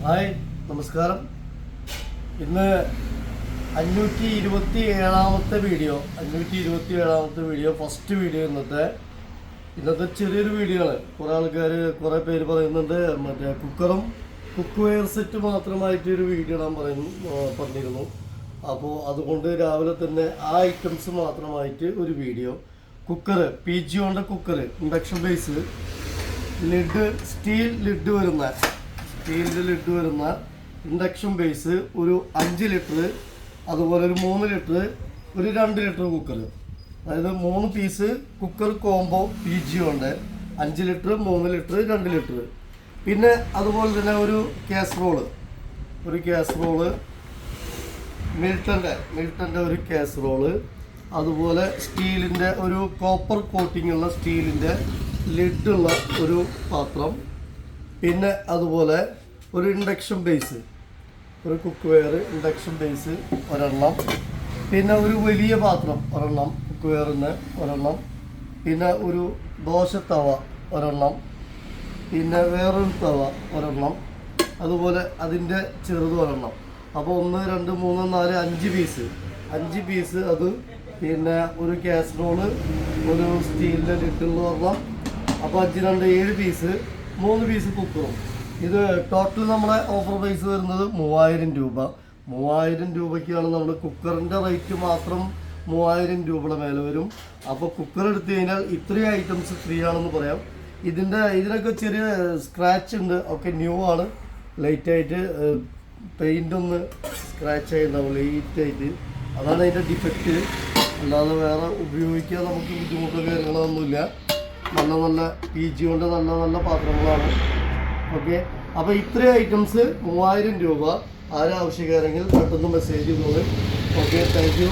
Hi നമസ്കാരം. ഇന്ന് 527ാമത്തെ video first video ഇന്നത്തെ ചെറിയൊരു വീഡിയോ ആണ്. കുറേ പേര് പറയുന്നുണ്ട് മറ്റേ കുക്ക് വെയർ സെറ്റ് മാത്രമായിട്ട് ഒരു വീഡിയോ ഇടാൻ പറഞ്ഞിരുന്നു. അപ്പോൾ അതുകൊണ്ട് രാവിലെ തന്നെ ആ ഐറ്റംസ് മാത്രമായിട്ട് ഒരു video. Cooker PG cooker, induction base, സ്റ്റീലിൻ്റെ ലിഡ് വരുന്ന ഇൻഡക്ഷൻ ബേസ്, ഒരു 5 ലിറ്റർ, അതുപോലെ ഒരു 3 ലിറ്റർ, ഒരു 2 ലിറ്റർ കുക്കർ. അതായത് 3 piece cooker combo PG 5 litre, 3 litre, 2 litre. പിന്നെ അതുപോലെ തന്നെ ഒരു കാസറോള് മിൽട്ടൻ്റെ ഒരു കാസറോള്, അതുപോലെ സ്റ്റീലിൻ്റെ ഒരു കോപ്പർ കോട്ടിംഗ് ഉള്ള സ്റ്റീലിൻ്റെ ലിഡുള്ള ഒരു പാത്രം. പിന്നെ അതുപോലെ ഒരു ഇൻഡക്ഷൻ ബേസ്, ഒരു കുക്ക് വെയർ ഇൻഡക്ഷൻ ബേസ് ഒരെണ്ണം. പിന്നെ ഒരു വലിയ പാത്രം ഒരെണ്ണം, കുക്ക് വെയറിന് ഒരെണ്ണം. പിന്നെ ഒരു ദോശത്തവ ഒരെണ്ണം. പിന്നെ വേറൊരു തവ ഒരെണ്ണം, അതുപോലെ അതിൻ്റെ ചെറുത് ഒരെണ്ണം. അപ്പോൾ 1, 2, 3, 4, 5 പീസ് അത്. പിന്നെ ഒരു കാസറോള്, ഒരു സ്റ്റീലിൻ്റെ ലിഡുള്ള ഒരെണ്ണം. അപ്പോൾ 5, 2, 7 പീസ്, 3 പീസ് കുക്കറും. ഇത് ടോട്ടൽ നമ്മുടെ ഓഫർ പ്രൈസ് വരുന്നത് 3000 രൂപ. 3000 രൂപയ്ക്കാണ് നമ്മൾ കുക്കറിൻ്റെ റേറ്റ് മാത്രം 3000 രൂപയുടെ മേലെ വരും. അപ്പോൾ കുക്കർ എടുത്തു കഴിഞ്ഞാൽ ഇത്രയും ഐറ്റംസ് ഫ്രീ ആണെന്ന് പറയാം. ഇതിനൊക്കെ ചെറിയ സ്ക്രാച്ച് ഉണ്ട്, ഒക്കെ ന്യൂ ആണ്. ലൈറ്റായിട്ട് പെയിൻ്റ് ഒന്ന് സ്ക്രാച്ച് ആയിട്ടുണ്ടാവും, ലൈറ്റായിട്ട്. അതാണ് അതിൻ്റെ ഡിഫക്റ്റ്. അല്ലാതെ വേറെ ഉപയോഗിക്കാൻ നമുക്ക് ബുദ്ധിമുട്ടോ കാര്യങ്ങളൊന്നുമില്ല. നല്ല PG നല്ല പാത്രങ്ങളാണ്. ഓക്കെ, അപ്പോൾ ഇത്രയും ഐറ്റംസ് 3000 രൂപ. ആരാവശ്യക്കാരെങ്കിൽ പെട്ടെന്ന് മെസ്സേജ് ചെയ്തോളൂ. Okay, thank you.